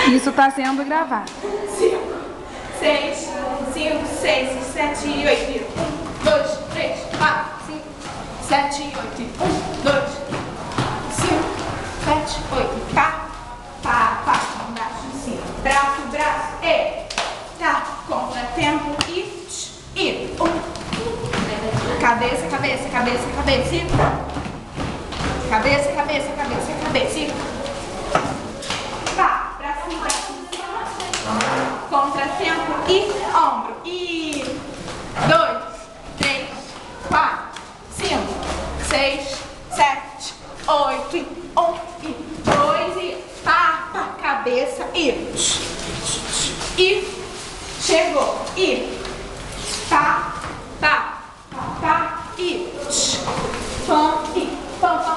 Isso está sendo gravado. 5, 6, 5, 6, 7 e 8. 1, 2, 3, 4, 5, 7 e 8. 1, 2, 5, 7, 8. Pá, pá, pá. Embaixo, cima. Braço, braço. E. Tá. Contratempo e. E. Cabeça, cabeça, cabeça, cabeça. Cabeça, cabeça, cabeça, cabeça. Pá, braço, braço. Contratempo e ombro. E 2, 3, 4, 5, 6, 7, 8, 1 e 2 e pá, pá, cabeça e chegou e pá, pá, pá, pá e pam, pam, pam.